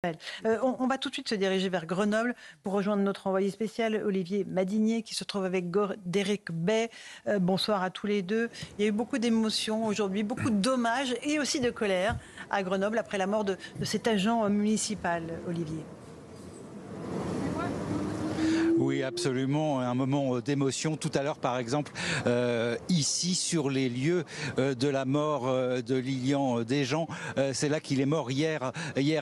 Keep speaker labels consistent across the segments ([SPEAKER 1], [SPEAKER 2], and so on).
[SPEAKER 1] On va tout de suite se diriger vers Grenoble pour rejoindre notre envoyé spécial Olivier Madinier qui se trouve avec Déric Bay. Bonsoir à tous les deux. Il y a eu beaucoup d'émotions aujourd'hui, beaucoup de dommages et aussi de colère à Grenoble après la mort de cet agent municipal, Olivier.
[SPEAKER 2] Oui, absolument, un moment d'émotion. Tout à l'heure, par exemple, ici, sur les lieux de la mort de Lilian Desjean, c'est là qu'il est mort hier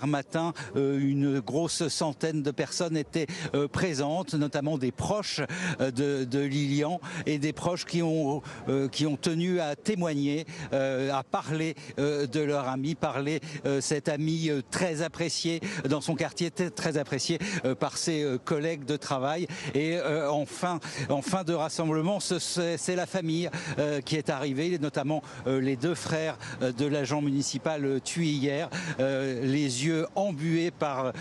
[SPEAKER 2] matin. Une grosse centaine de personnes étaient présentes, notamment des proches de Lilian et des proches qui ont tenu à témoigner, à parler de leur ami, cet ami très apprécié dans son quartier, très apprécié par ses collègues de travail. Et en fin de rassemblement, c'est la famille qui est arrivée, notamment les deux frères de l'agent municipal tué hier, les yeux embués par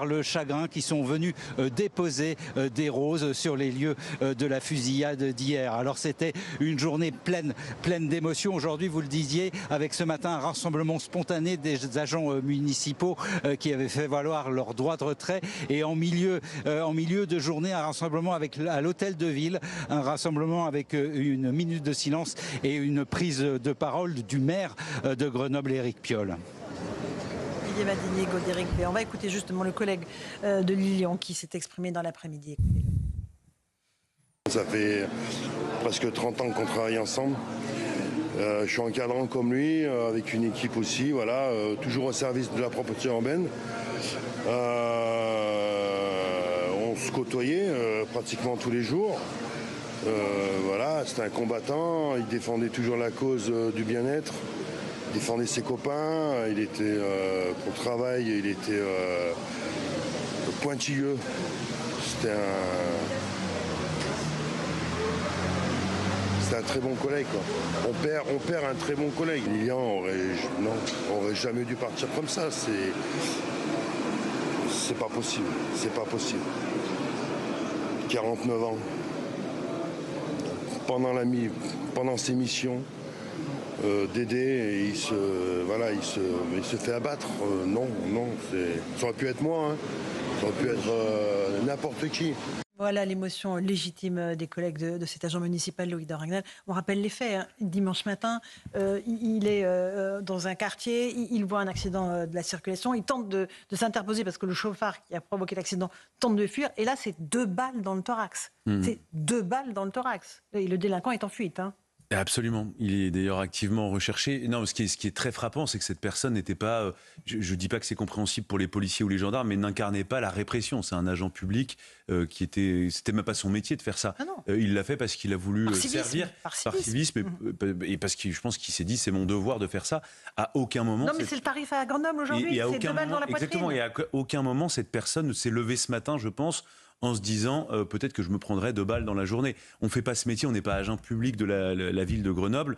[SPEAKER 2] le chagrin, qui sont venus déposer des roses sur les lieux de la fusillade d'hier. Alors c'était une journée pleine d'émotions. Aujourd'hui, vous le disiez, avec ce matin un rassemblement spontané des agents municipaux qui avaient fait valoir leur droit de retrait, et en milieu de journée, un rassemblement à l'hôtel de ville, un rassemblement avec une minute de silence et une prise de parole du maire de Grenoble, Éric Piolle.
[SPEAKER 1] Olivier Madinier, Déric Bay. On va écouter justement le collègue de Lilian qui s'est exprimé dans l'après-midi.
[SPEAKER 3] Ça fait presque 30 ans qu'on travaille ensemble. Je suis encadrant comme lui, avec une équipe aussi, voilà, toujours au service de la propreté urbaine. On se côtoyait pratiquement tous les jours. Voilà, c'était un combattant, il défendait toujours la cause du bien-être, il défendait ses copains, il était pour le travail, il était pointilleux. C'était un très bon collègue, quoi. On perd un très bon collègue. Lilian aurait jamais dû partir comme ça. C'est pas possible. C'est pas possible. 49 ans. Pendant ses missions d'aider, il se fait abattre. Non, ça aurait pu être moi, hein. Ça aurait pu être n'importe qui.
[SPEAKER 1] Voilà l'émotion légitime des collègues de cet agent municipal, Loïc de Ragnel. On rappelle les faits. Hein. Dimanche matin, il est dans un quartier, il voit un accident de la circulation, il tente de s'interposer parce que le chauffard qui a provoqué l'accident tente de fuir. Et là, c'est 2 balles dans le thorax. C'est 2 balles dans le thorax. Et le délinquant est en fuite. Hein.
[SPEAKER 4] Absolument. Il est d'ailleurs activement recherché. Non, ce qui est très frappant, c'est que cette personne n'était pas... Je ne dis pas que c'est compréhensible pour les policiers ou les gendarmes, mais n'incarnait pas la répression. C'est un agent public qui était... C'était même pas son métier de faire ça.
[SPEAKER 1] Ah non.
[SPEAKER 4] Il l'a fait parce qu'il a voulu servir
[SPEAKER 1] par civisme.
[SPEAKER 4] Et parce que je pense qu'il s'est dit c'est mon devoir de faire ça. À aucun moment...
[SPEAKER 1] Non, mais c'est le tarif à Grenoble aujourd'hui. C'est 2 balles dans la poitrine.
[SPEAKER 4] Exactement. Et à aucun moment, cette personne s'est levée ce matin, je pense, en se disant peut-être que je me prendrais 2 balles dans la journée. On ne fait pas ce métier, on n'est pas agent public de la ville de Grenoble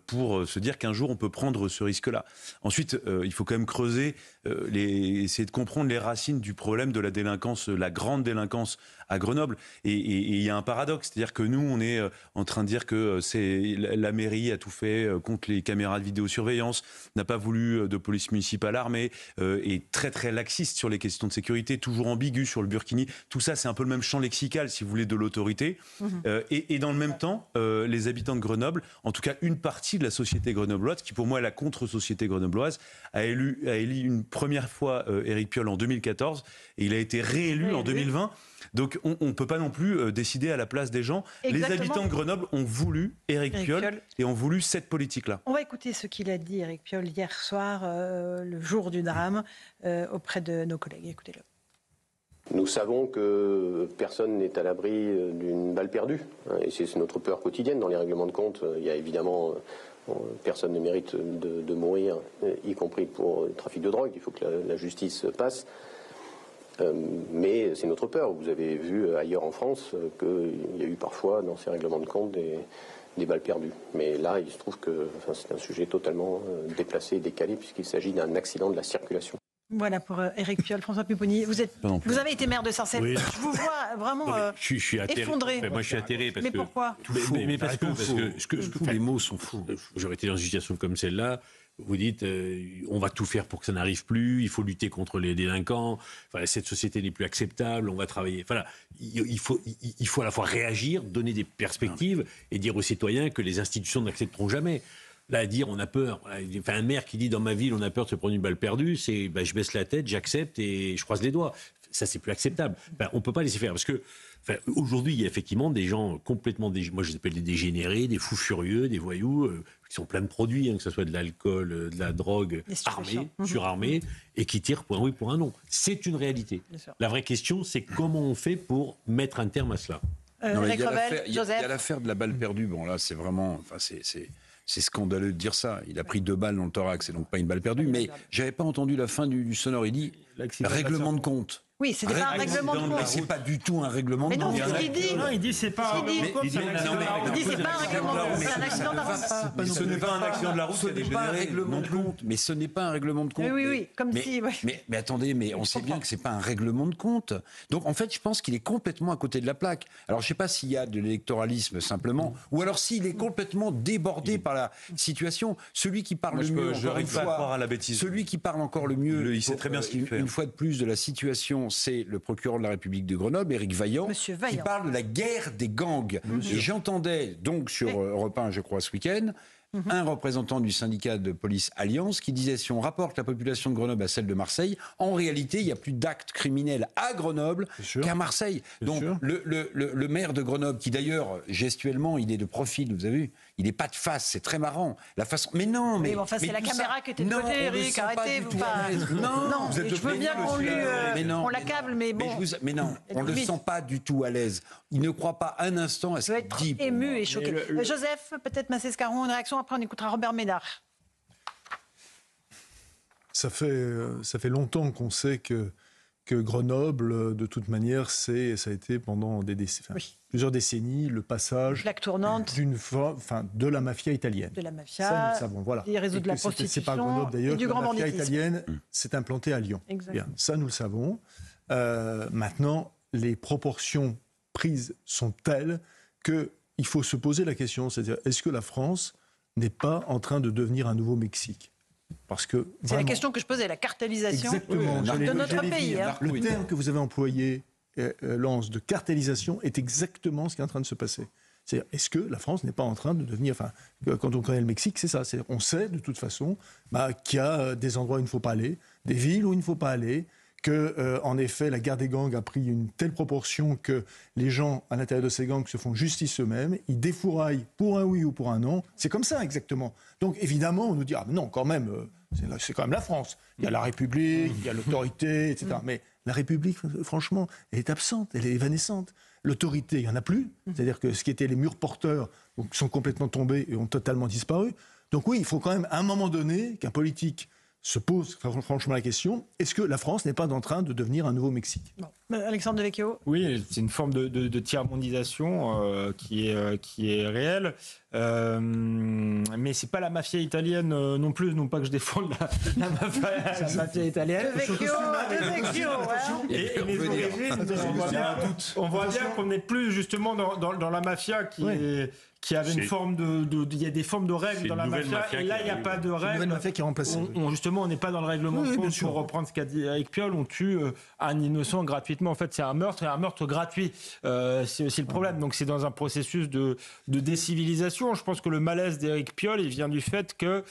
[SPEAKER 4] pour se dire qu'un jour on peut prendre ce risque-là. Ensuite, il faut quand même creuser, essayer de comprendre les racines du problème de la délinquance, la grande délinquance à Grenoble. Et il y a un paradoxe, c'est-à-dire que nous, on est en train de dire que la mairie a tout fait contre les caméras de vidéosurveillance, n'a pas voulu de police municipale armée, est très très laxiste sur les questions de sécurité, toujours ambigu sur le burkini. Tout ça, c'est un peu le même champ lexical, si vous voulez, de l'autorité. Et dans le même temps, les habitants de Grenoble, en tout cas une partie de la société grenobloise, qui pour moi est la contre-société grenobloise, a élu une première fois Éric Piolle en 2014, et il a été réélu en 2020. Donc on ne peut pas non plus décider à la place des gens. Exactement. Les habitants de Grenoble ont voulu Éric Piolle et ont voulu cette politique-là.
[SPEAKER 1] On va écouter ce qu'il a dit, Éric Piolle, hier soir, le jour du drame, auprès de nos collègues. Écoutez-le.
[SPEAKER 5] Nous savons que personne n'est à l'abri d'une balle perdue. Et c'est notre peur quotidienne dans les règlements de compte. Il y a évidemment... personne ne mérite de mourir, y compris pour le trafic de drogue. Il faut que la justice passe. Mais c'est notre peur. Vous avez vu ailleurs en France qu'il y a eu parfois dans ces règlements de compte des balles perdues. Mais là, il se trouve que c'est un sujet totalement déplacé et décalé puisqu'il s'agit d'un accident de la circulation.
[SPEAKER 1] Voilà pour Éric Piolle. François Pupponi, vous avez été maire de Sarcelles. Oui. Je vous vois vraiment
[SPEAKER 6] je suis
[SPEAKER 1] effondré.
[SPEAKER 6] Moi, je suis atterré parce
[SPEAKER 1] mais pourquoi
[SPEAKER 6] mais parce que tous les mots sont faux. J'aurais été dans une situation comme celle-là. Vous dites, on va tout faire pour que ça n'arrive plus, il faut lutter contre les délinquants, enfin, cette société n'est plus acceptable, on va travailler. Voilà, il faut à la fois réagir, donner des perspectives et dire aux citoyens que les institutions n'accepteront jamais. Là, dire on a peur, enfin, un maire qui dit dans ma ville on a peur de se prendre une balle perdue, c'est je baisse la tête, j'accepte et je croise les doigts. Ça, c'est plus acceptable. Enfin, on ne peut pas laisser faire parce que aujourd'hui, il y a effectivement des gens complètement, moi je les appelle des dégénérés, des fous furieux, des voyous qui sont pleins de produits, que ce soit de l'alcool, de la drogue, armés, surarmés, et qui tirent pour un oui, pour un non. C'est une réalité. La vraie question, c'est comment on fait pour mettre un terme à cela.
[SPEAKER 7] Il y a l'affaire de la balle perdue. Bon, là, c'est vraiment... C'est scandaleux de dire ça. Il a pris 2 balles dans le thorax, c'est donc pas une balle perdue. Mais j'avais pas entendu la fin du sonore. Il dit règlement de compte.
[SPEAKER 1] Oui, c'était pas un règlement de compte.
[SPEAKER 7] C'est pas du tout un règlement de compte.
[SPEAKER 1] Mais non, c'est ce qu'il dit.
[SPEAKER 8] Non, il dit c'est pas un règlement de compte.
[SPEAKER 1] Il dit c'est pas un règlement de compte, c'est un accident de la route.
[SPEAKER 4] Ce n'est pas un accident de la route,
[SPEAKER 7] ce n'est pas un règlement de compte. Mais ce n'est pas un règlement de compte.
[SPEAKER 1] Oui, comme si...
[SPEAKER 7] Mais attendez, mais on sait bien que c'est pas un règlement de compte. Donc en fait, je pense qu'il est complètement à côté de la plaque. Alors je sais pas s'il y a de l'électoralisme simplement, ou alors s'il est complètement débordé par la situation. Celui qui parle le mieux, encore une fois, celui qui parle encore le mieux,
[SPEAKER 4] il sait très bien ce qu'il fait.
[SPEAKER 7] Une fois de plus de la situation, c'est le procureur de la République de Grenoble, Éric Vaillant, qui parle de la guerre des gangs. Et j'entendais donc sur Europe 1, je crois, ce week-end, un représentant du syndicat de police Alliance qui disait si on rapporte la population de Grenoble à celle de Marseille, en réalité, il y a plus d'actes criminels à Grenoble qu'à Marseille. Donc le maire de Grenoble, qui d'ailleurs, gestuellement, il est de profil, vous avez vu, il n'est pas de face, c'est très marrant. La façon... Mais non, mais...
[SPEAKER 1] enfin, c'est la caméra qui était de côté, Eric, arrêtez-vous pas. Non, je veux bien qu'on l'accable, mais bon...
[SPEAKER 7] Mais non, on ne le sent pas du tout à l'aise. Il ne croit pas un instant à ce qu'il dit.
[SPEAKER 1] Ému et choqué. Joseph, peut-être Massescaron, une réaction, après on écoutera Robert Ménard.
[SPEAKER 9] Ça fait longtemps qu'on sait que Grenoble, de toute manière, ça a été pendant plusieurs décennies le passage de la mafia italienne.
[SPEAKER 1] De la mafia,
[SPEAKER 9] ça, nous le savons, voilà.
[SPEAKER 1] Des réseaux de la prostitution,
[SPEAKER 9] c'est pas Grenoble d'ailleurs,
[SPEAKER 1] et du grand
[SPEAKER 9] banditisme. La mafia italienne s'est implantée à Lyon. Bien, ça, nous le savons. Maintenant, les proportions prises sont telles qu'il faut se poser la question, c'est-à-dire, est-ce que la France n'est pas en train de devenir un nouveau Mexique? Parce que
[SPEAKER 1] c'est la question que je posais, la cartélisation de notre pays.
[SPEAKER 9] Le terme que vous avez employé, Lance, de cartélisation, est exactement ce qui est en train de se passer. C'est-à-dire, est-ce que la France n'est pas en train de devenir... Enfin, quand on connaît le Mexique, c'est ça. On sait, de toute façon, qu'il y a des endroits où il ne faut pas aller, des villes où il ne faut pas aller, que, en effet, la guerre des gangs a pris une telle proportion que les gens à l'intérieur de ces gangs se font justice eux-mêmes, ils défouraillent pour un oui ou pour un non. C'est comme ça, exactement. Donc, évidemment, on nous dit, ah mais non, quand même, c'est quand même la France. Il y a la République, il y a l'autorité, etc. Mais la République, franchement, elle est absente, elle est évanescente. L'autorité, il n'y en a plus. C'est-à-dire que ce qui étaient les murs porteurs sont complètement tombés et ont totalement disparu. Donc oui, il faut quand même, à un moment donné, qu'un politique se pose franchement la question, est-ce que la France n'est pas en train de devenir un nouveau Mexique?
[SPEAKER 1] Alexandre Devecchio.
[SPEAKER 8] Oui, c'est une forme de tiers-mondisation qui est réelle. Mais c'est pas la mafia italienne non plus, non pas que je défende la mafia italienne.
[SPEAKER 1] Devecchio,
[SPEAKER 8] et mes origines, on voit bien qu'on n'est plus justement dans la mafia qui avait une forme il y a des formes de règles dans la mafia, et là il n'y a pas de règles.
[SPEAKER 9] C'est une nouvelle mafia qui est remplacée.
[SPEAKER 8] Justement, on n'est pas dans le règlement de compte. Pour reprendre ce qu'a dit Eric Piolle, on tue un innocent gratuitement. En fait, c'est un meurtre, et un meurtre gratuit. C'est aussi le problème. Donc c'est dans un processus de décivilisation. Je pense que le malaise d'Eric Piolle, il vient du fait que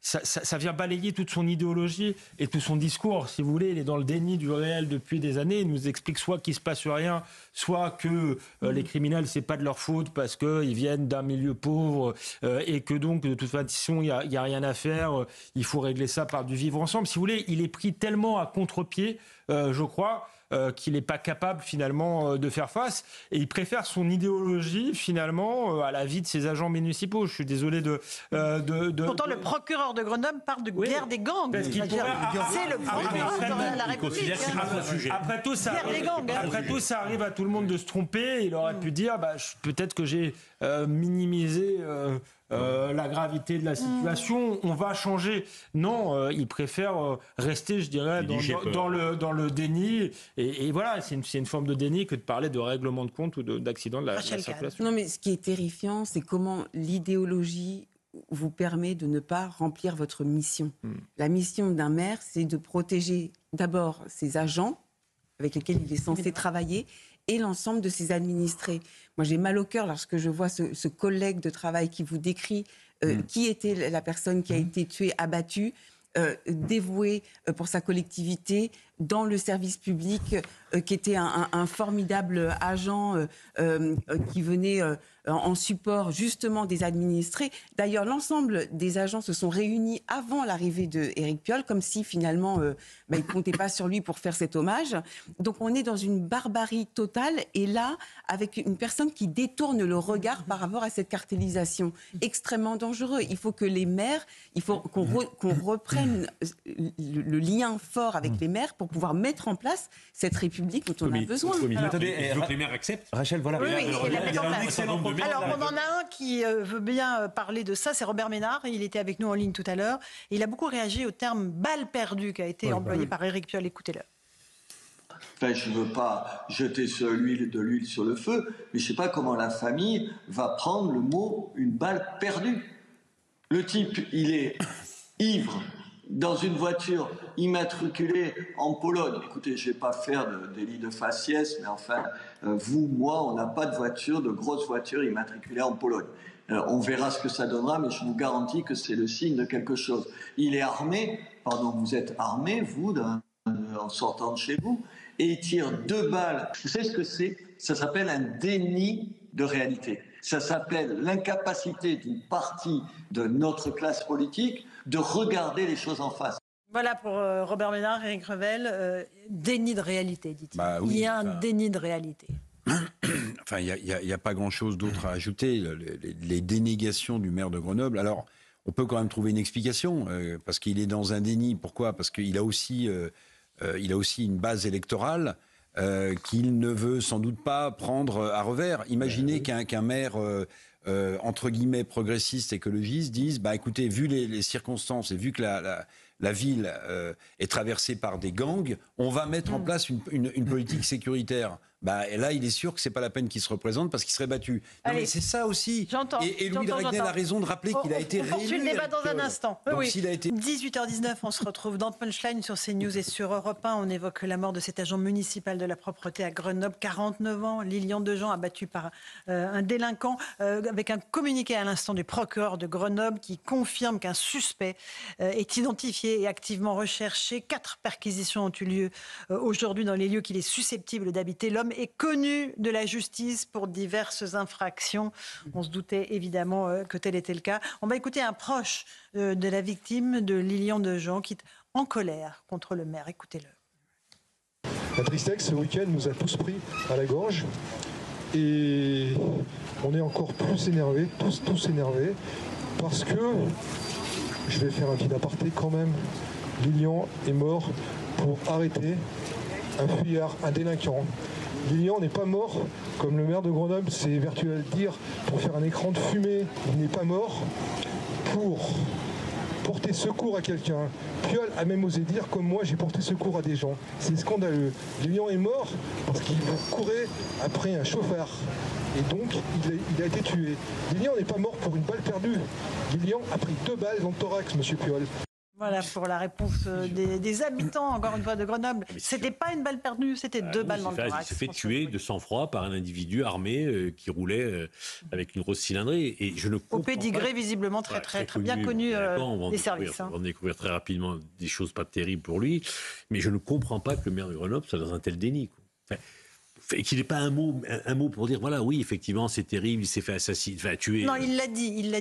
[SPEAKER 8] ça vient balayer toute son idéologie et tout son discours. Si vous voulez, il est dans le déni du réel depuis des années. Il nous explique soit qu'il se passe rien, soit que les criminels, c'est pas de leur faute parce qu'ils viennent d'un milieu pauvre et que donc, de toute façon, il y a rien à faire. Il faut régler ça par du vivre ensemble. Si vous voulez, il est pris tellement à contre-pied, je crois, qu'il n'est pas capable finalement de faire face, et il préfère son idéologie finalement à la vie de ses agents municipaux. Je suis désolé
[SPEAKER 1] Pourtant, le procureur de Grenoble parle de guerre des gangs. C'est le procureur de la République.
[SPEAKER 8] Après tout, ça arrive à tout le monde de se tromper. Il aurait pu dire, peut-être que j'ai minimisé la gravité de la situation, on va changer. Non, il préfère rester, je dirais, dans le déni. Et voilà, c'est une forme de déni que de parler de règlement de compte ou d'accident de la circulation.
[SPEAKER 10] Non, mais ce qui est terrifiant, c'est comment l'idéologie vous permet de ne pas remplir votre mission. La mission d'un maire, c'est de protéger d'abord ses agents avec lesquels il est censé travailler et l'ensemble de ses administrés. Moi, j'ai mal au cœur lorsque je vois ce collègue de travail qui vous décrit qui était la personne qui a été tuée, abattue, dévouée pour sa collectivité, dans le service public, qui était un formidable agent qui venait en support justement des administrés. D'ailleurs, l'ensemble des agents se sont réunis avant l'arrivée d'Éric Piolle, comme si finalement ils ne comptaient pas sur lui pour faire cet hommage. Donc on est dans une barbarie totale, et là, avec une personne qui détourne le regard par rapport à cette cartélisation, extrêmement dangereux. Il faut que les maires, il faut qu'on reprenne le lien fort avec les maires pour pouvoir mettre en place cette République dont on a besoin.
[SPEAKER 6] Attendez, il faut que les maires acceptent.
[SPEAKER 4] Rachel, voilà.
[SPEAKER 1] Oui,
[SPEAKER 4] il y a un excellent programme.
[SPEAKER 1] Alors, on en a un qui veut bien parler de ça, c'est Robert Ménard. Il était avec nous en ligne tout à l'heure. Et il a beaucoup réagi au terme « balle perdue » qui a été employé par Éric Piolle. Écoutez-le.
[SPEAKER 11] Enfin, je ne veux pas jeter de l'huile sur le feu, mais je ne sais pas comment la famille va prendre le mot « une balle perdue ». Le type, il est ivre, dans une voiture immatriculée en Pologne. Écoutez, je ne vais pas faire de délit de faciès, mais enfin, vous, moi, on n'a pas de voiture, de grosse voiture immatriculée en Pologne. On verra ce que ça donnera, mais je vous garantis que c'est le signe de quelque chose. Il est armé, vous êtes armé, vous, en sortant de chez vous, et il tire 2 balles. Vous savez ce que c'est? Ça s'appelle un déni de réalité. Ça s'appelle l'incapacité d'une partie de notre classe politique de regarder les choses en face.
[SPEAKER 1] Voilà pour Robert Ménard, Éric Revel. Déni de réalité, dit-il.
[SPEAKER 7] Oui,
[SPEAKER 1] il y a un déni de réalité.
[SPEAKER 7] Enfin, il n'y a pas grand-chose d'autre à ajouter. Les dénégations du maire de Grenoble. Alors, on peut quand même trouver une explication, parce qu'il est dans un déni. Pourquoi? Parce qu'il a aussi une base électorale qu'il ne veut sans doute pas prendre à revers. Imaginez qu'un maire, entre guillemets, progressiste, écologiste, dise, écoutez, vu les circonstances et vu que la ville est traversée par des gangs, on va mettre en place une politique sécuritaire. Et là, il est sûr que c'est pas la peine qu'il se représente parce qu'il serait battu. Non, mais c'est ça aussi.
[SPEAKER 1] J'entends.
[SPEAKER 7] Et Louis Dragnel a raison de rappeler qu'il a été réélu.
[SPEAKER 1] On poursuit le débat dans un instant.
[SPEAKER 7] Donc, s'il a été...
[SPEAKER 1] 18h19, on se retrouve dans Punchline sur CNews et sur Europe 1. On évoque la mort de cet agent municipal de la propreté à Grenoble, 49 ans, Lilian Dejean, abattu par un délinquant, avec un communiqué à l'instant du procureur de Grenoble qui confirme qu'un suspect est identifié et activement recherché. 4 perquisitions ont eu lieu aujourd'hui dans les lieux qu'il est susceptible d'habiter. L'homme est connu de la justice pour diverses infractions. On se doutait évidemment que tel était le cas. On va écouter un proche de la victime, de Lilian Dejean, qui est en colère contre le maire. Écoutez-le.
[SPEAKER 12] La tristesse, ce week-end, nous a tous pris à la gorge. Et on est encore plus énervés, tous énervés, parce que, je vais faire un petit aparté quand même, Lilian est mort pour arrêter un fuyard, un délinquant. Lilian n'est pas mort, comme le maire de Grenoble s'est vertueux à le dire, pour faire un écran de fumée. Il n'est pas mort pour porter secours à quelqu'un. Piolle a même osé dire, comme moi, j'ai porté secours à des gens. C'est scandaleux. Lilian est mort parce qu'il courait après un chauffard. Et donc, il a été tué. Lilian n'est pas mort pour une balle perdue. Lilian a pris 2 balles dans le thorax, monsieur Piolle.
[SPEAKER 1] Voilà pour la réponse des habitants, encore une fois, de Grenoble. C'était pas une balle perdue, c'était 2 balles dans le thorax.
[SPEAKER 6] Il s'est fait tuer de sang-froid par un individu armé qui roulait avec une grosse cylindrée. Et je ne comprends
[SPEAKER 1] au pédigré,
[SPEAKER 6] pas,
[SPEAKER 1] visiblement très bien connu des services.
[SPEAKER 6] On va en découvrir très rapidement des choses pas terribles pour lui. Mais je ne comprends pas que le maire de Grenoble soit dans un tel déni. Qu'il n'ait pas un mot pour dire, voilà, oui, effectivement, c'est terrible, il s'est fait assassiner, tuer.
[SPEAKER 1] Non, il l'a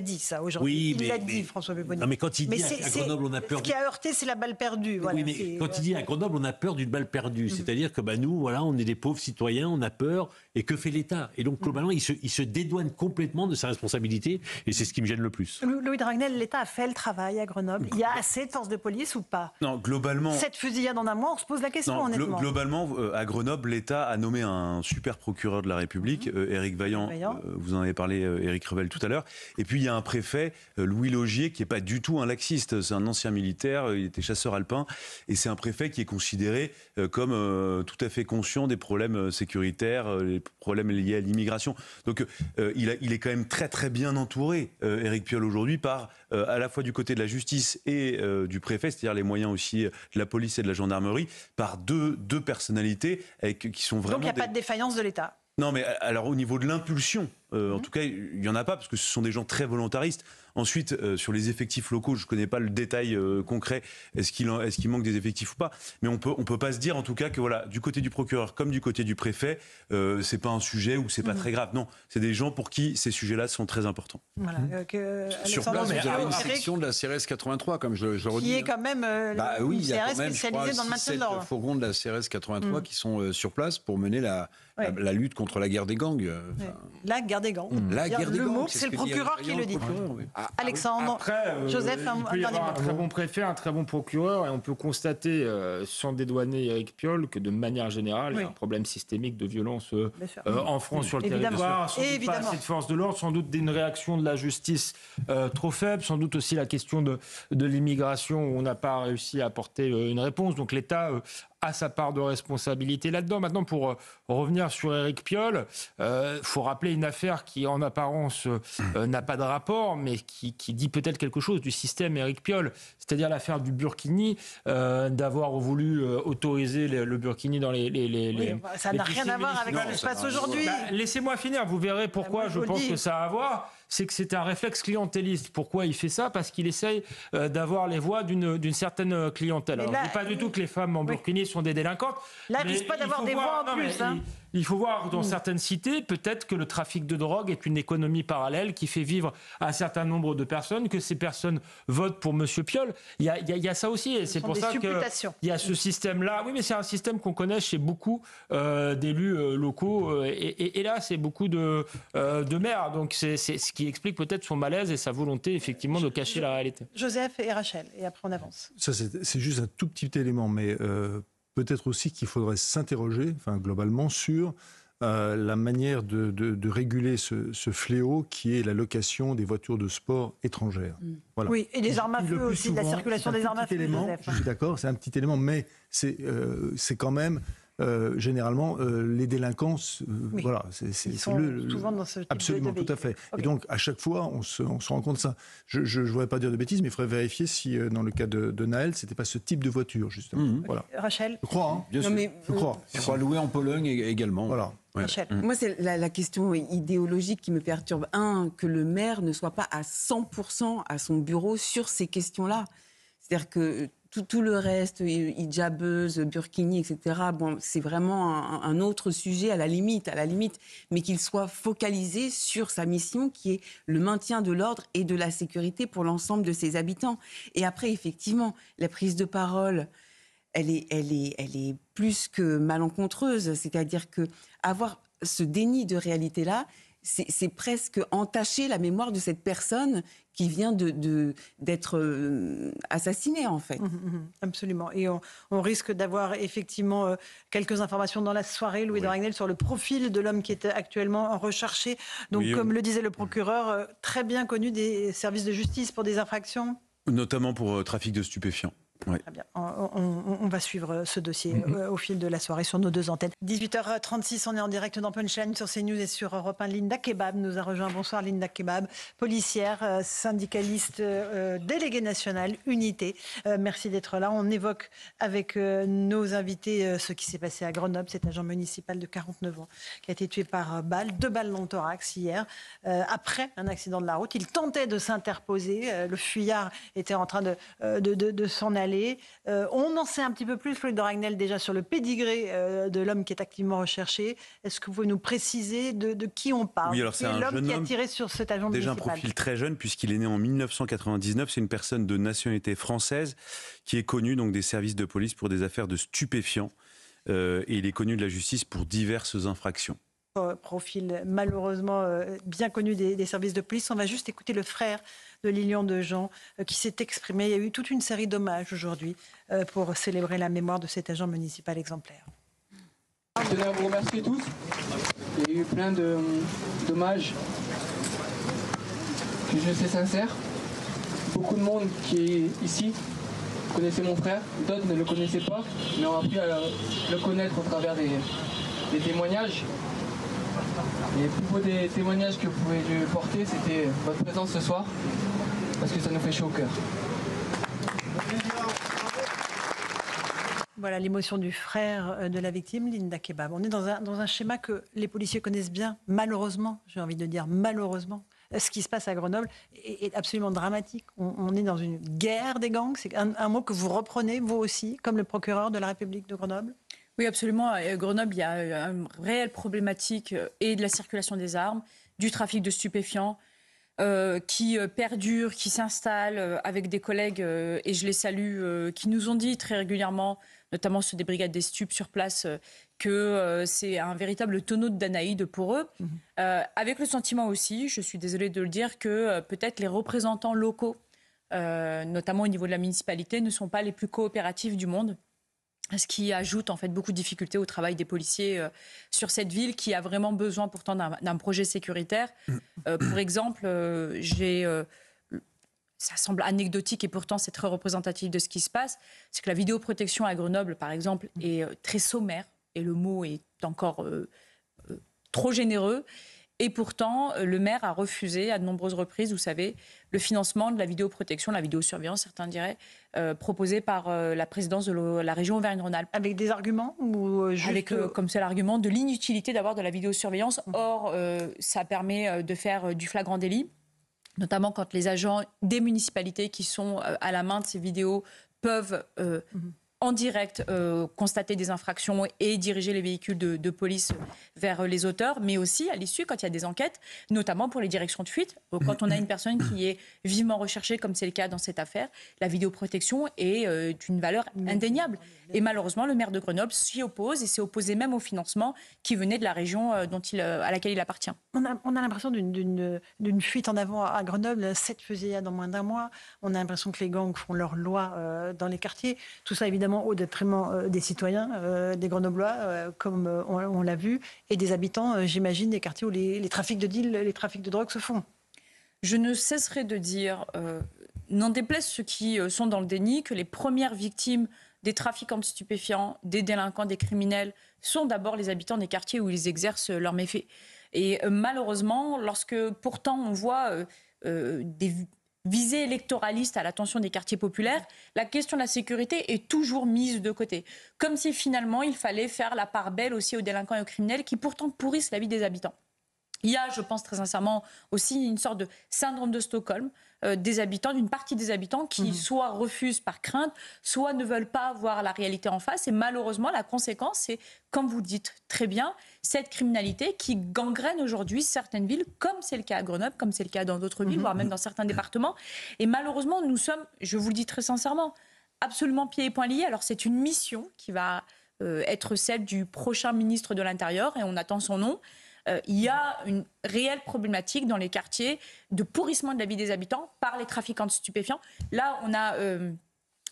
[SPEAKER 1] dit ça aujourd'hui.
[SPEAKER 6] Oui,
[SPEAKER 1] il l'a dit, François Pupponi.
[SPEAKER 6] Non, mais quand il dit à Grenoble, on a peur.
[SPEAKER 1] Ce qui a heurté, c'est la balle perdue. Voilà,
[SPEAKER 6] oui, mais quand il dit à Grenoble, on a peur d'une balle perdue. C'est-à-dire que nous, voilà, on est des pauvres citoyens, on a peur. Et que fait l'État? Et donc, globalement, il se dédouane complètement de sa responsabilité. Et c'est ce qui me gêne le plus.
[SPEAKER 1] Louis Dragnel, l'État a fait le travail à Grenoble. Il y a assez de forces de police ou pas?
[SPEAKER 4] Non, globalement.
[SPEAKER 1] 7 fusillades en un mois, on se pose la question, honnêtement.
[SPEAKER 4] Globalement, à Grenoble, l'État a nommé un un super procureur de la République, Éric Vaillant, vous en avez parlé, Éric Revel, tout à l'heure. Et puis il y a un préfet, Louis Laugier, qui n'est pas du tout un laxiste. C'est un ancien militaire, il était chasseur alpin. Et c'est un préfet qui est considéré comme tout à fait conscient des problèmes sécuritaires, les problèmes liés à l'immigration. Donc il est quand même très très bien entouré, Éric Piolle, aujourd'hui, par à la fois du côté de la justice et du préfet, c'est-à-dire les moyens aussi de la police et de la gendarmerie, par deux personnalités qui sont vraiment...
[SPEAKER 1] Donc il n'y a pas de défaillance de l'État.
[SPEAKER 4] Non, mais alors au niveau de l'impulsion, en tout cas, il n'y en a pas, parce que ce sont des gens très volontaristes. Ensuite, sur les effectifs locaux, je ne connais pas le détail concret, est-ce qu'il manque des effectifs ou pas, mais on peut pas se dire en tout cas que voilà, du côté du procureur comme du côté du préfet, c'est pas un sujet ou c'est pas très grave. Non, c'est des gens pour qui ces sujets-là sont très importants.
[SPEAKER 1] Voilà,
[SPEAKER 7] sur place, vous avez une section de la CRS 83, comme je le redis.
[SPEAKER 1] Qui est quand même
[SPEAKER 7] oui,
[SPEAKER 1] une CRS spécialisée dans le maintien de l'ordre.
[SPEAKER 7] 7 fourgons de la CRS 83 qui sont sur place pour mener la lutte contre la guerre des gangs.
[SPEAKER 1] La guerre des gangs.
[SPEAKER 7] La guerre des gangs.
[SPEAKER 1] Le mot, c'est le procureur qui le dit. Alexandre, Joseph,
[SPEAKER 8] il peut y avoir un très bon préfet, un très bon procureur, et on peut constater, sans dédouaner Éric Piolle, que de manière générale, il y a un problème systémique de violence en France sur le territoire. Sans doute pas assez de force de l'ordre, sans doute une réaction de la justice trop faible, sans doute aussi la question de l'immigration où on n'a pas réussi à apporter une réponse. Donc l'État a sa part de responsabilité là-dedans. Maintenant, pour revenir sur Éric Piolle, faut rappeler une affaire qui, en apparence, n'a pas de rapport, mais qui dit peut-être quelque chose du système Éric Piolle, c'est-à-dire l'affaire du burkini, d'avoir voulu autoriser le burkini dans les
[SPEAKER 1] ça n'a rien à voir avec ce qui se passe aujourd'hui.
[SPEAKER 8] Laissez-moi finir, vous verrez pourquoi je pense que ça a à voir. C'est que c'est un réflexe clientéliste. Pourquoi il fait ça ? Parce qu'il essaye d'avoir les voix d'une certaine clientèle. Alors, je ne dis pas du tout que les femmes en burkini sont des délinquantes.
[SPEAKER 1] Là, il ne risque pas d'avoir des voix en plus.
[SPEAKER 8] Il faut voir dans certaines cités, peut-être que le trafic de drogue est une économie parallèle qui fait vivre un certain nombre de personnes, que ces personnes votent pour M. Piolle. Il y a ça aussi, et c'est pour ça qu'il y a ce système-là. Oui, mais c'est un système qu'on connaît chez beaucoup d'élus locaux, et là, c'est beaucoup de maires. Donc, c'est ce qui explique peut-être son malaise et sa volonté, effectivement, de cacher la réalité.
[SPEAKER 1] Joseph et Rachel, et après on avance.
[SPEAKER 9] Ça, c'est juste un tout petit élément, mais... peut-être aussi qu'il faudrait s'interroger, globalement, sur la manière de réguler ce fléau qui est la location des voitures de sport étrangères. Voilà.
[SPEAKER 1] Oui, et des armes à feu aussi, de la circulation des armes à feu.
[SPEAKER 9] Je suis d'accord, c'est un petit élément, mais c'est quand même... généralement, les délinquants, voilà,
[SPEAKER 1] ils sont souvent dans ce type
[SPEAKER 9] absolument,
[SPEAKER 1] de
[SPEAKER 9] tout à fait. Okay. Et donc, à chaque fois, on se rend compte de ça. Je ne voudrais pas dire de bêtises, mais il faudrait vérifier si, dans le cas de Naël, c'était pas ce type de voiture, justement. Voilà.
[SPEAKER 1] Rachel,
[SPEAKER 9] je crois, hein,
[SPEAKER 7] bien sûr. Je crois louer en Pologne également.
[SPEAKER 9] Voilà.
[SPEAKER 1] Rachel.
[SPEAKER 10] Moi, c'est la question idéologique qui me perturbe. Que le maire ne soit pas à 100% à son bureau sur ces questions-là. C'est-à-dire que tout le reste, hijabeuse, burkini, etc., bon, c'est vraiment un autre sujet à la limite, mais qu'il soit focalisé sur sa mission qui est le maintien de l'ordre et de la sécurité pour l'ensemble de ses habitants. Et après, effectivement, la prise de parole, elle est plus que malencontreuse. C'est-à-dire que avoir ce déni de réalité-là, c'est presque entacher la mémoire de cette personne qui vient d'être assassinée, en fait.
[SPEAKER 1] Absolument. Et on risque d'avoir effectivement quelques informations dans la soirée, Louis de Ragnel, sur le profil de l'homme qui est actuellement recherché. Donc, comme le disait le procureur, très bien connu des services de justice pour des infractions.
[SPEAKER 4] Notamment pour trafic de stupéfiants. Ouais.
[SPEAKER 1] Très bien. On va suivre ce dossier au fil de la soirée sur nos deux antennes. 18h36, on est en direct dans Punchline sur CNews et sur Europe 1. Linda Kebab nous a rejoint. Bonsoir Linda Kebab, policière, syndicaliste, déléguée nationale, unité. Merci d'être là. On évoque avec nos invités ce qui s'est passé à Grenoble, cet agent municipal de 49 ans qui a été tué par balle, 2 balles dans le thorax hier, après un accident de la route. Il tentait de s'interposer. Le fuyard était en train de s'en aller. On en sait un petit peu plus, Louis de Ragnel, déjà sur le pédigré de l'homme qui est activement recherché. Est-ce que vous pouvez nous préciser de qui on parle?
[SPEAKER 4] Oui, alors c'est
[SPEAKER 1] l'homme qui a tiré sur cet agent municipal.
[SPEAKER 4] Déjà un profil très jeune puisqu'il est né en 1999. C'est une personne de nationalité française qui est connue donc des services de police pour des affaires de stupéfiants et il est connu de la justice pour diverses infractions.
[SPEAKER 1] Profil malheureusement bien connu des services de police. On va juste écouter le frère de Lilian Dejean qui s'est exprimé. Il y a eu toute une série d'hommages aujourd'hui pour célébrer la mémoire de cet agent municipal exemplaire.
[SPEAKER 13] Je tenais à vous remercier tous. Il y a eu plein d'hommages que je sais sincères. Beaucoup de monde qui est ici connaissait mon frère, d'autres ne le connaissaient pas, mais ont appris à le connaître au travers des témoignages. Et le plus beau des témoignages que vous pouvez lui porter, c'était votre présence ce soir, parce que ça nous fait chaud au cœur.
[SPEAKER 1] Voilà l'émotion du frère de la victime, Linda Kebab. On est dans un schéma que les policiers connaissent bien, malheureusement, j'ai envie de dire malheureusement. Ce qui se passe à Grenoble est absolument dramatique. On est dans une guerre des gangs. C'est un mot que vous reprenez, vous aussi, comme le procureur de la République de Grenoble.
[SPEAKER 14] Oui, absolument. À Grenoble, il y a une réelle problématique et de la circulation des armes, du trafic de stupéfiants, qui perdure, qui s'installe avec des collègues, et je les salue, qui nous ont dit très régulièrement, notamment ceux des brigades des stupes sur place, que c'est un véritable tonneau de Danaïde pour eux. Avec le sentiment aussi, je suis désolée de le dire, que peut-être les représentants locaux, notamment au niveau de la municipalité, ne sont pas les plus coopératifs du monde. Ce qui ajoute en fait beaucoup de difficultés au travail des policiers sur cette ville qui a vraiment besoin pourtant d'un projet sécuritaire. Pour exemple, ça semble anecdotique et pourtant c'est très représentatif de ce qui se passe, c'est que la vidéoprotection à Grenoble, par exemple, est très sommaire et le mot est encore trop généreux. Et pourtant, le maire a refusé à de nombreuses reprises, vous savez, le financement de la vidéoprotection, la vidéosurveillance, certains diraient, proposé par la présidence de la région Auvergne-Rhône-Alpes.
[SPEAKER 1] Avec des arguments ou juste...
[SPEAKER 14] Avec comme seul argument de l'inutilité d'avoir de la vidéosurveillance. Or, ça permet de faire du flagrant délit, notamment quand les agents des municipalités qui sont à la main de ces vidéos peuvent... en direct, constater des infractions et diriger les véhicules de police vers les auteurs, mais aussi à l'issue, quand il y a des enquêtes, notamment pour les directions de fuite. Quand on a une personne qui est vivement recherchée, comme c'est le cas dans cette affaire, la vidéoprotection est d'une valeur indéniable. Et malheureusement, le maire de Grenoble s'y oppose et s'est opposé même au financement qui venait de la région à laquelle il appartient.
[SPEAKER 1] On a l'impression d'une fuite en avant à Grenoble, 7 fusillades en moins d'un mois. On a l'impression que les gangs font leur loi dans les quartiers. Tout ça, évidemment, au détriment des citoyens, des Grenoblois, comme on l'a vu, et des habitants, j'imagine, des quartiers où les trafics de deal, les trafics de drogue se font.
[SPEAKER 14] Je ne cesserai de dire, n'en déplaise ceux qui sont dans le déni, que les premières victimes des trafiquants de stupéfiants, des délinquants, des criminels, sont d'abord les habitants des quartiers où ils exercent leurs méfaits. Et malheureusement, lorsque pourtant on voit des visée électoraliste à l'attention des quartiers populaires, la question de la sécurité est toujours mise de côté. Comme si finalement il fallait faire la part belle aussi aux délinquants et aux criminels qui pourtant pourrissent la vie des habitants. Il y a, je pense très sincèrement, aussi une sorte de syndrome de Stockholm des habitants, d'une partie des habitants qui soit refusent par crainte, soit ne veulent pas voir la réalité en face. Et malheureusement, la conséquence, c'est, comme vous le dites très bien, cette criminalité qui gangrène aujourd'hui certaines villes, comme c'est le cas à Grenoble, comme c'est le cas dans d'autres villes, voire même dans certains départements. Et malheureusement, nous sommes, je vous le dis très sincèrement, absolument pieds et poings liés. Alors c'est une mission qui va être celle du prochain ministre de l'Intérieur, et on attend son nom. Il y a une réelle problématique dans les quartiers de pourrissement de la vie des habitants par les trafiquants de stupéfiants. Là, on a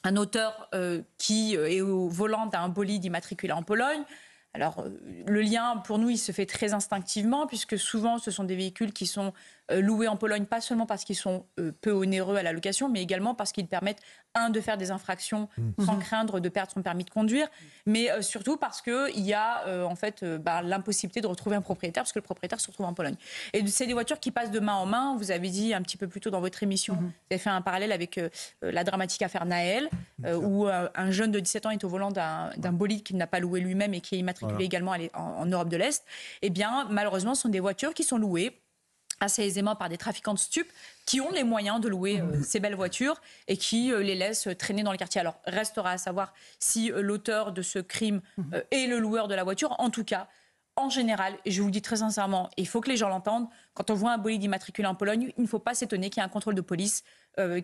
[SPEAKER 14] un auteur qui est au volant d'un bolide immatriculé en Pologne. Alors, le lien, pour nous, il se fait très instinctivement, puisque souvent, ce sont des véhicules qui sont loués en Pologne, pas seulement parce qu'ils sont peu onéreux à la location, mais également parce qu'ils permettent, de faire des infractions sans craindre de perdre son permis de conduire, mais surtout parce qu'il y a l'impossibilité de retrouver un propriétaire, parce que le propriétaire se retrouve en Pologne. Et c'est des voitures qui passent de main en main. Vous avez dit un petit peu plus tôt dans votre émission, vous avez fait un parallèle avec la dramatique affaire Naël, où un jeune de 17 ans est au volant d'un bolide qu'il n'a pas loué lui-même et qui est immatriculé également en Europe de l'Est. Eh bien, malheureusement, ce sont des voitures qui sont louées assez aisément par des trafiquants de stupes qui ont les moyens de louer ces belles voitures et qui les laissent traîner dans le quartier. Alors, restera à savoir si l'auteur de ce crime est le loueur de la voiture. En tout cas, en général, et je vous le dis très sincèrement, il faut que les gens l'entendent, quand on voit un bolide immatriculé en Pologne, il ne faut pas s'étonner qu'il y ait un contrôle de police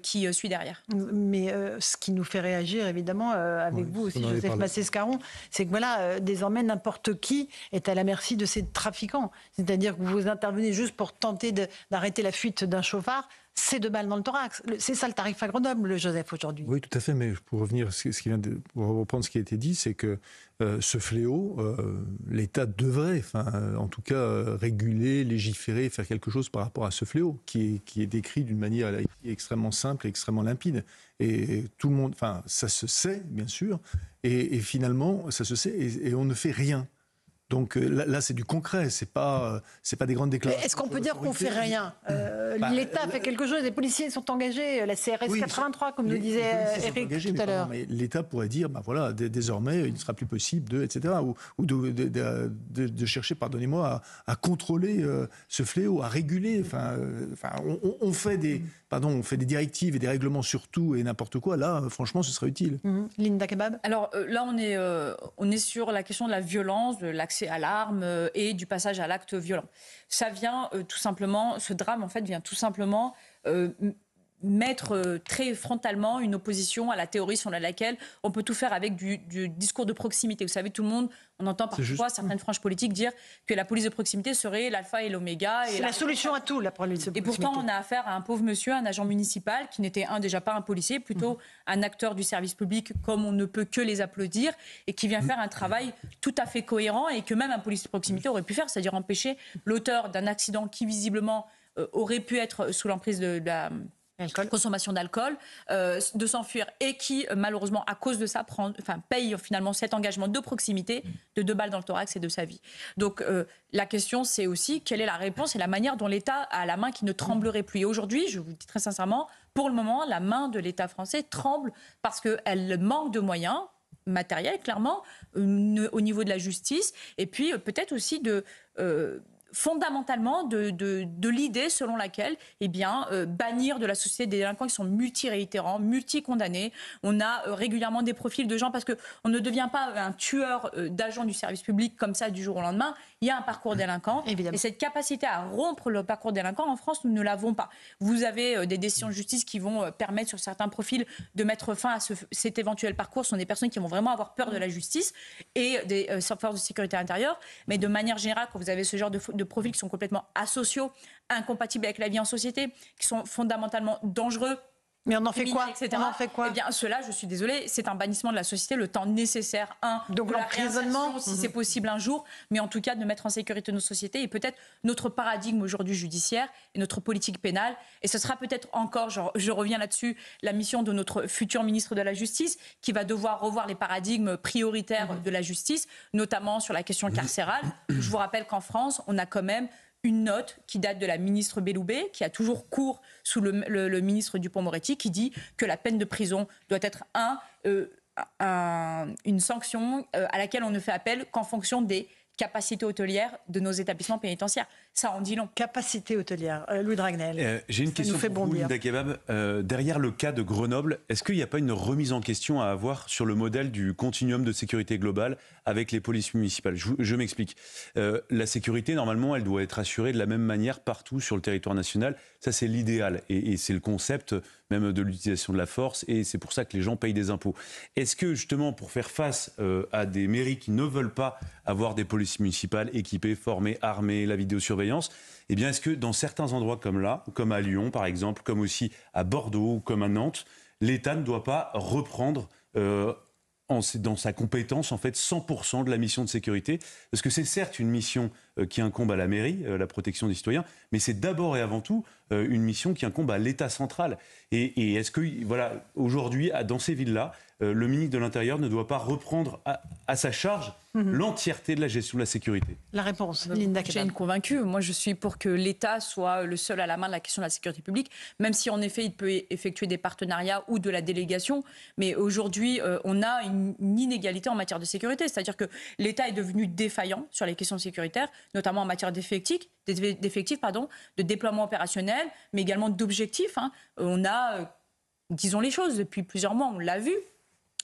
[SPEAKER 14] qui suit derrière.
[SPEAKER 1] Mais ce qui nous fait réagir, évidemment, avec vous aussi, Joseph Massescaron, c'est que voilà, désormais, n'importe qui est à la merci de ces trafiquants. C'est-à-dire que vous intervenez juste pour tenter d'arrêter la fuite d'un chauffard. C'est 2 balles dans le thorax. C'est ça le tarif à Grenoble, le Joseph, aujourd'hui.
[SPEAKER 9] Oui, tout à fait. Mais pour revenir, pour reprendre ce qui a été dit, c'est que ce fléau, l'État devrait, en tout cas, réguler, légiférer, faire quelque chose par rapport à ce fléau, qui est décrit d'une manière extrêmement simple et extrêmement limpide. Et tout le monde, ça se sait, bien sûr, et finalement, ça se sait, et on ne fait rien. Donc là, c'est du concret, c'est pas des grandes déclarations.
[SPEAKER 1] Est-ce qu'on peut dire qu'on fait rien L'État fait quelque chose, les policiers sont engagés, la CRS 83, comme nous disait Eric tout à l'heure.
[SPEAKER 9] Mais l'État pourrait dire, voilà, désormais, il ne sera plus possible etc. Ou de chercher, pardonnez-moi, à contrôler ce fléau, à réguler. On fait des directives et des règlements sur tout et n'importe quoi. Là, franchement, ce serait utile.
[SPEAKER 1] Linda Kebab.
[SPEAKER 14] Alors là, on est sur la question de la violence, de l'accès à l'arme et du passage à l'acte violent. Ça vient tout simplement, ce drame en fait vient tout simplement mettre très frontalement une opposition à la théorie selon laquelle on peut tout faire avec du discours de proximité. Vous savez, tout le monde, on entend parfois certaines franges politiques dire que la police de proximité serait l'alpha et l'oméga.
[SPEAKER 1] C'est la solution à tout, la police de proximité.
[SPEAKER 14] Et pourtant, on a affaire à un pauvre monsieur, un agent municipal, qui n'était déjà pas un policier, plutôt un acteur du service public, comme on ne peut que les applaudir, et qui vient faire un travail tout à fait cohérent, et que même un policier de proximité aurait pu faire, c'est-à-dire empêcher l'auteur d'un accident qui, visiblement, aurait pu être sous l'emprise de la consommation d'alcool, de s'enfuir et qui, malheureusement, à cause de ça, paye finalement cet engagement de proximité de 2 balles dans le thorax et de sa vie. Donc, la question, c'est aussi quelle est la réponse et la manière dont l'État a la main qui ne tremblerait plus. Et aujourd'hui, je vous le dis très sincèrement, pour le moment, la main de l'État français tremble parce qu'elle manque de moyens matériels, clairement, au niveau de la justice, et puis peut-être aussi fondamentalement de l'idée selon laquelle bannir de la société des délinquants qui sont multi-réitérants, multi-condamnés. On a régulièrement des profils de gens, parce qu'on ne devient pas un tueur d'agents du service public comme ça du jour au lendemain. Il y a un parcours délinquant. Évidemment. Et cette capacité à rompre le parcours délinquant, en France, nous ne l'avons pas. Vous avez des décisions de justice qui vont permettre sur certains profils de mettre fin à cet éventuel parcours. Ce sont des personnes qui vont vraiment avoir peur de la justice et des forces de sécurité intérieure. Mais de manière générale, quand vous avez ce genre de profils qui sont complètement asociaux, incompatibles avec la vie en société, qui sont fondamentalement dangereux.
[SPEAKER 1] Mais on en fait quoi,
[SPEAKER 14] etc.
[SPEAKER 1] On en fait quoi?
[SPEAKER 14] Eh bien, cela, je suis désolée, c'est un bannissement de la société, le temps nécessaire,
[SPEAKER 1] donc l'emprisonnement,
[SPEAKER 14] si c'est possible un jour, mais en tout cas de mettre en sécurité nos sociétés et peut-être notre paradigme aujourd'hui judiciaire et notre politique pénale. Et ce sera peut-être encore, je reviens là-dessus, la mission de notre futur ministre de la Justice, qui va devoir revoir les paradigmes prioritaires de la justice, notamment sur la question carcérale. Je vous rappelle qu'en France, on a quand même une note qui date de la ministre Belloubet, qui a toujours cours sous le ministre Dupond-Moretti, qui dit que la peine de prison doit être une sanction à laquelle on ne fait appel qu'en fonction des capacités hôtelières de nos établissements pénitentiaires. Ça en dit long.
[SPEAKER 1] Capacité hôtelière. Louis Dragnel.
[SPEAKER 4] J'ai une question pour vous, Linda Kebab. Derrière le cas de Grenoble, est-ce qu'il n'y a pas une remise en question à avoir sur le modèle du continuum de sécurité globale avec les polices municipales? Je m'explique. La sécurité, normalement, elle doit être assurée de la même manière partout sur le territoire national. Ça, c'est l'idéal. Et c'est le concept même de l'utilisation de la force. Et c'est pour ça que les gens payent des impôts. Est-ce que, justement, pour faire face à des mairies qui ne veulent pas avoir des polices municipales équipées, formées, armées, la vidéosurveillance, eh bien, est-ce que dans certains endroits comme là, comme à Lyon, par exemple, comme aussi à Bordeaux ou comme à Nantes, l'État ne doit pas reprendre dans sa compétence, en fait, 100% de la mission de sécurité? Parce que c'est certes une mission qui incombe à la mairie, la protection des citoyens, mais c'est d'abord et avant tout une mission qui incombe à l'État central. Et est-ce que, voilà, aujourd'hui, dans ces villes-là, le ministre de l'Intérieur ne doit pas reprendre à sa charge l'entièreté de la gestion de la sécurité?
[SPEAKER 1] La réponse, Linda Kebab.
[SPEAKER 14] J'ai une convaincue. Moi, je suis pour que l'État soit le seul à la main de la question de la sécurité publique, même si, en effet, il peut effectuer des partenariats ou de la délégation. Mais aujourd'hui, on a une inégalité en matière de sécurité. C'est-à-dire que l'État est devenu défaillant sur les questions sécuritaires, notamment en matière d'effectifs, de déploiement opérationnel, mais également d'objectifs. On a, disons les choses, depuis plusieurs mois, on l'a vu,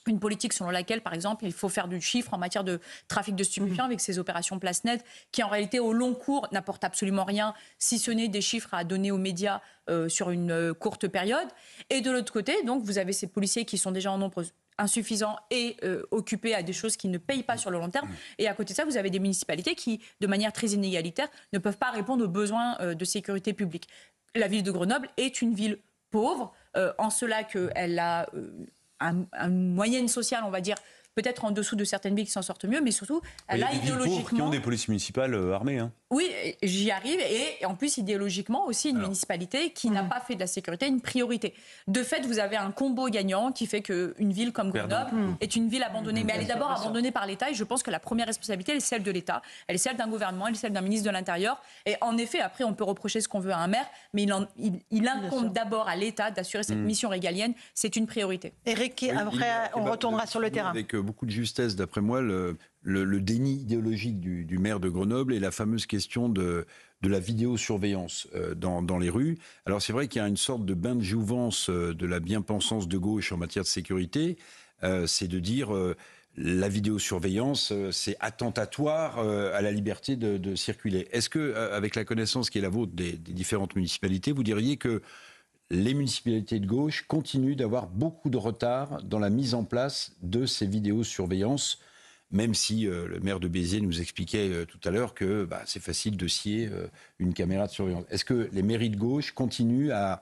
[SPEAKER 14] une politique selon laquelle, par exemple, il faut faire du chiffre en matière de trafic de stupéfiants avec ces opérations Place Nette, qui en réalité, au long cours, n'apportent absolument rien, si ce n'est des chiffres à donner aux médias sur une courte période. Et de l'autre côté, donc, vous avez ces policiers qui sont déjà en nombre insuffisant et occupés à des choses qui ne payent pas sur le long terme. Et à côté de ça, vous avez des municipalités qui, de manière très inégalitaire, ne peuvent pas répondre aux besoins de sécurité publique. La ville de Grenoble est une ville pauvre, en cela qu'elle a une moyenne sociale, on va dire, peut-être en dessous de certaines villes qui s'en sortent mieux, mais surtout, elle a idéologiquement...
[SPEAKER 4] qui ont des polices municipales armées. Hein.
[SPEAKER 14] Oui, j'y arrive. Et en plus, idéologiquement aussi, une municipalité qui n'a pas fait de la sécurité une priorité. De fait, vous avez un combo gagnant qui fait qu'une ville comme Grenoble est une ville abandonnée. Mais elle est d'abord abandonnée par l'État. Et je pense que la première responsabilité, elle est celle de l'État. Elle est celle d'un gouvernement, elle est celle d'un ministre de l'Intérieur. Et en effet, après, on peut reprocher ce qu'on veut à un maire, mais il incombe d'abord à l'État d'assurer cette mission régalienne. C'est une priorité.
[SPEAKER 1] Éric, après, on retournera sur le terrain.
[SPEAKER 7] Avec beaucoup de justesse, d'après moi, le déni idéologique du maire de Grenoble et la fameuse question de la vidéosurveillance dans les rues. Alors c'est vrai qu'il y a une sorte de bain de jouvence de la bien-pensance de gauche en matière de sécurité, c'est de dire la vidéosurveillance, c'est attentatoire à la liberté de circuler. Est-ce que, avec la connaissance qui est la vôtre des différentes municipalités, vous diriez que les municipalités de gauche continuent d'avoir beaucoup de retard dans la mise en place de ces vidéosurveillances, même si le maire de Béziers nous expliquait tout à l'heure que c'est facile de scier une caméra de surveillance. Est-ce que les mairies de gauche continuent à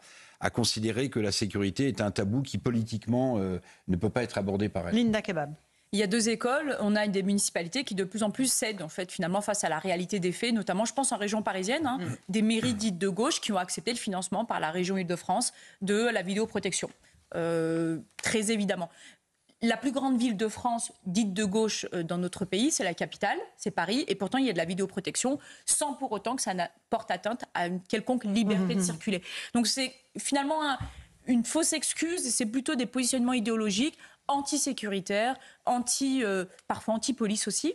[SPEAKER 7] considérer que la sécurité est un tabou qui politiquement ne peut pas être abordé par elles?
[SPEAKER 1] Linda Kebab.
[SPEAKER 14] Il y a deux écoles. On a des municipalités qui de plus en plus cèdent en fait, finalement, face à la réalité des faits, notamment, je pense, en région parisienne, des mairies dites de gauche qui ont accepté le financement par la région Île-de-France de la vidéoprotection. Très évidemment. La plus grande ville de France, dite de gauche dans notre pays, c'est la capitale, c'est Paris. Et pourtant, il y a de la vidéoprotection sans pour autant que ça porte atteinte à une quelconque liberté de circuler. Donc c'est finalement une fausse excuse. C'est plutôt des positionnements idéologiques anti-sécuritaires, parfois anti-police aussi.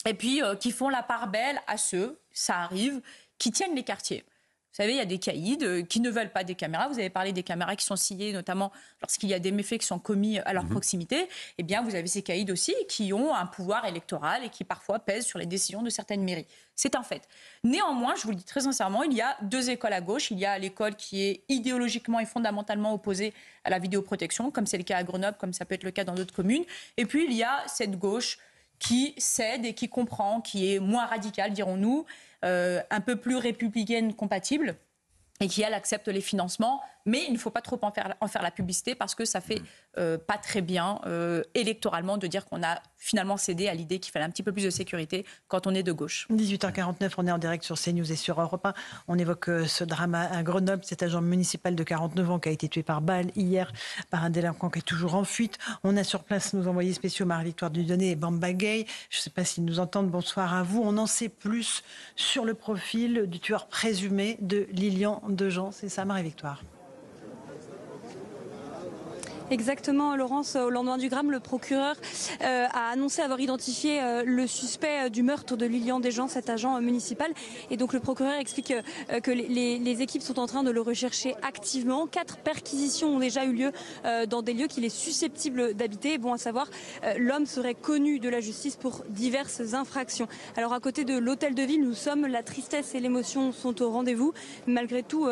[SPEAKER 14] Et puis qui font la part belle à ceux, ça arrive, qui tiennent les quartiers. Vous savez, il y a des caïds qui ne veulent pas des caméras. Vous avez parlé des caméras qui sont sciées, notamment lorsqu'il y a des méfaits qui sont commis à leur proximité. Eh bien, vous avez ces caïds aussi qui ont un pouvoir électoral et qui parfois pèsent sur les décisions de certaines mairies. C'est un fait. Néanmoins, je vous le dis très sincèrement, il y a deux écoles à gauche. Il y a l'école qui est idéologiquement et fondamentalement opposée à la vidéoprotection, comme c'est le cas à Grenoble, comme ça peut être le cas dans d'autres communes. Et puis, il y a cette gauche qui cède et qui comprend, qui est moins radicale, dirons-nous, un peu plus républicaine compatible, et qui, elle, accepte les financements. Mais il ne faut pas trop en faire la publicité parce que ça fait pas très bien électoralement de dire qu'on a finalement cédé à l'idée qu'il fallait un petit peu plus de sécurité quand on est de gauche.
[SPEAKER 1] 18h49, on est en direct sur CNews et sur Europe 1. On évoque ce drame à Grenoble, cet agent municipal de 49 ans qui a été tué par balle hier par un délinquant qui est toujours en fuite. On a sur place nos envoyés spéciaux Marie-Victoire Dieudonné et Bamba Gay. Je ne sais pas s'ils nous entendent. Bonsoir à vous. On en sait plus sur le profil du tueur présumé de Lilian Dejean. C'est ça, Marie-Victoire?
[SPEAKER 15] Exactement, Laurence. Au lendemain du drame, le procureur a annoncé avoir identifié le suspect du meurtre de Lilian Dejean, cet agent municipal. Et donc le procureur explique que les équipes sont en train de le rechercher activement. 4 perquisitions ont déjà eu lieu dans des lieux qu'il est susceptible d'habiter. Bon à savoir, l'homme serait connu de la justice pour diverses infractions. Alors à côté de l'hôtel de ville, nous sommes, la tristesse et l'émotion sont au rendez-vous. Malgré tout,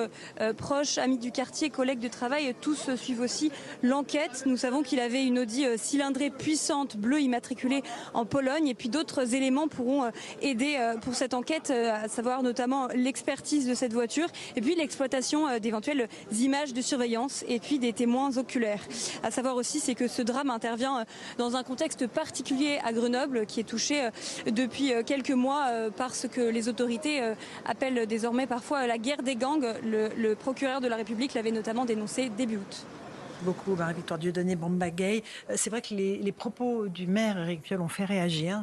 [SPEAKER 15] proches, amis du quartier, collègues de travail, tous suivent aussi l'enquête. Nous savons qu'il avait une Audi cylindrée puissante, bleue, immatriculée en Pologne. Et puis d'autres éléments pourront aider pour cette enquête, à savoir notamment l'expertise de cette voiture et puis l'exploitation d'éventuelles images de surveillance et puis des témoins oculaires. À savoir aussi, c'est que ce drame intervient dans un contexte particulier à Grenoble qui est touché depuis quelques mois par ce que les autorités appellent désormais parfois la guerre des gangs. Le procureur de la République l'avait notamment dénoncé début août.
[SPEAKER 1] Beaucoup, Marie-Victoire Dieudonné, Bamba Gay. C'est vrai que les propos du maire Éric Piolle ont fait réagir,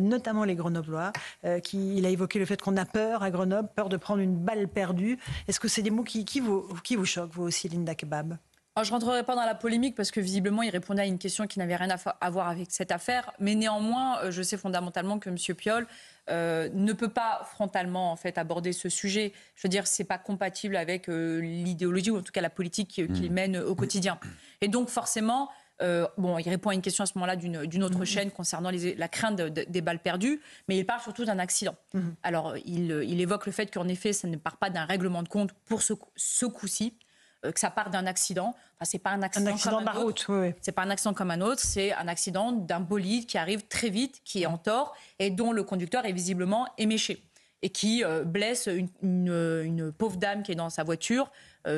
[SPEAKER 1] notamment les Grenoblois. Il a évoqué le fait qu'on a peur à Grenoble, peur de prendre une balle perdue. Est-ce que c'est des mots qui vous choquent, vous aussi, Linda Kebab?
[SPEAKER 14] Alors, je ne rentrerai pas dans la polémique parce que visiblement, il répondait à une question qui n'avait rien à voir avec cette affaire. Mais néanmoins, je sais fondamentalement que M. Piolle ne peut pas frontalement en fait, aborder ce sujet. Je veux dire, ce n'est pas compatible avec l'idéologie ou en tout cas la politique qu'il mène au quotidien. Et donc forcément, Bon, il répond à une question à ce moment-là d'une autre chaîne concernant la crainte des balles perdues, mais il parle surtout d'un accident. Alors, il évoque le fait qu'en effet, ça ne part pas d'un règlement de compte pour ce coup-ci, que ça part d'un accident. Enfin, c'est pas un accident
[SPEAKER 1] de la route. Oui.
[SPEAKER 14] C'est pas un accident comme un autre, c'est un accident d'un bolide qui arrive très vite, qui est en tort et dont le conducteur est visiblement éméché et qui blesse une pauvre dame qui est dans sa voiture,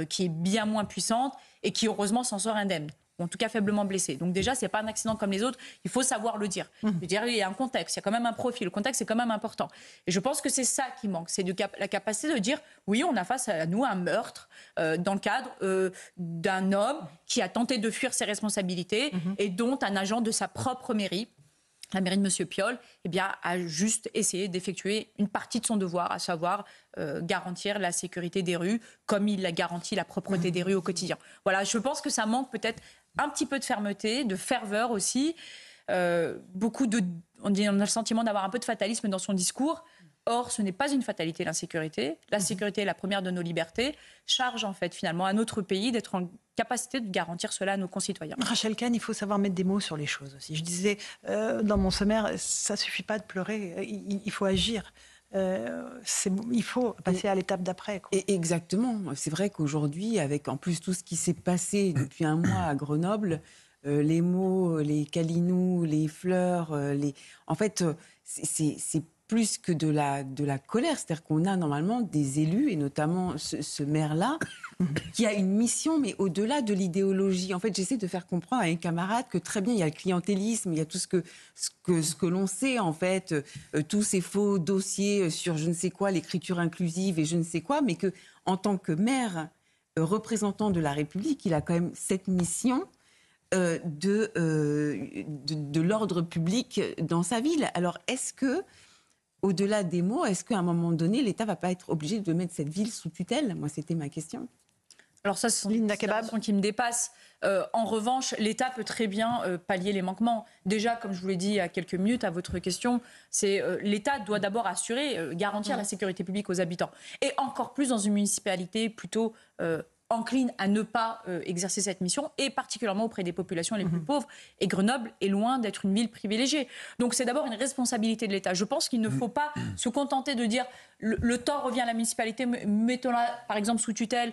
[SPEAKER 14] qui est bien moins puissante et qui heureusement s'en sort indemne. Ou en tout cas faiblement blessée. Donc déjà, c'est pas un accident comme les autres, il faut savoir le dire. Je veux dire, il y a un contexte, il y a quand même un profil, le contexte est quand même important. Et je pense que c'est ça qui manque, c'est la capacité de dire, oui, on a face à nous un meurtre dans le cadre d'un homme qui a tenté de fuir ses responsabilités et dont un agent de sa propre mairie, la mairie de M. Piolle, eh bien, a juste essayé d'effectuer une partie de son devoir, à savoir garantir la sécurité des rues, comme il a garanti la propreté des rues au quotidien. Voilà, je pense que ça manque peut-être un petit peu de fermeté, de ferveur aussi. On a le sentiment d'avoir un peu de fatalisme dans son discours. Or, ce n'est pas une fatalité, l'insécurité. La sécurité est la première de nos libertés. Charge, en fait, finalement, à notre pays d'être en capacité de garantir cela à nos concitoyens.
[SPEAKER 1] Rachel Kahn, il faut savoir mettre des mots sur les choses aussi. Je disais dans mon sommaire, ça ne suffit pas de pleurer, il faut agir. Il faut passer à l'étape d'après.
[SPEAKER 10] Exactement. C'est vrai qu'aujourd'hui, avec en plus tout ce qui s'est passé depuis un mois à Grenoble, les mots, les câlinous, les fleurs, en fait, c'est plus que de la colère. C'est-à-dire qu'on a normalement des élus, et notamment ce maire-là, qui a une mission, mais au-delà de l'idéologie. En fait, j'essaie de faire comprendre à un camarade que très bien, il y a le clientélisme, il y a tout ce que l'on sait, en fait, tous ces faux dossiers sur je ne sais quoi, l'écriture inclusive et je ne sais quoi, mais que en tant que maire, représentant de la République, il a quand même cette mission de l'ordre public dans sa ville. Alors, est-ce que au-delà des mots, est-ce qu'à un moment donné, l'État ne va pas être obligé de mettre cette ville sous tutelle ? Moi, c'était ma question.
[SPEAKER 14] Alors ça, ce sont des considérations qui me dépassent. En revanche, l'État peut très bien pallier les manquements. Déjà, comme je vous l'ai dit il y a quelques minutes à votre question, l'État doit d'abord garantir la sécurité publique aux habitants. Et encore plus dans une municipalité plutôt encline à ne pas exercer cette mission, et particulièrement auprès des populations les plus pauvres. Et Grenoble est loin d'être une ville privilégiée. Donc c'est d'abord une responsabilité de l'État. Je pense qu'il ne faut pas se contenter de dire le tort revient à la municipalité, mettons-la par exemple sous tutelle,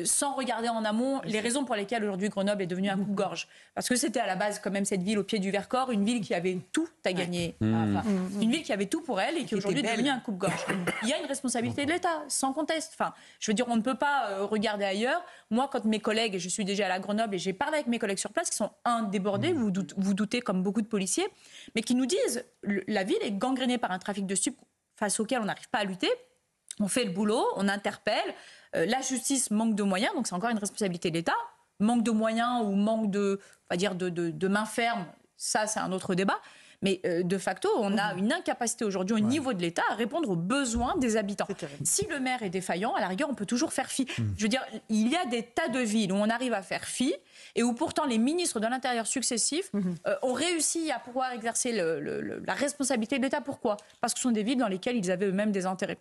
[SPEAKER 14] sans regarder en amont les raisons pour lesquelles aujourd'hui Grenoble est devenue un coupe-gorge. Parce que c'était à la base quand même cette ville au pied du Vercors, une ville qui avait tout à gagner, une ville qui avait tout pour elle et qui aujourd'hui est devenue un coupe-gorge. Il y a une responsabilité de l'État, sans conteste. Enfin, je veux dire, on ne peut pas regarder ailleurs. Moi, quand mes collègues, je suis déjà à la Grenoble et j'ai parlé avec mes collègues sur place qui sont débordés, vous doutez comme beaucoup de policiers, mais qui nous disent la ville est gangrénée par un trafic de stupes face auquel on n'arrive pas à lutter. On fait le boulot, on interpelle, la justice manque de moyens, donc c'est encore une responsabilité de l'État. Manque de moyens ou manque de main ferme, ça c'est un autre débat. Mais de facto, on a une incapacité aujourd'hui au niveau de l'État à répondre aux besoins des habitants. Si le maire est défaillant, à la rigueur, on peut toujours faire fi. Je veux dire, il y a des tas de villes où on arrive à faire fi et où pourtant les ministres de l'Intérieur successifs ont réussi à pouvoir exercer la responsabilité de l'État. Pourquoi ? Parce que ce sont des villes dans lesquelles ils avaient eux-mêmes des intérêts.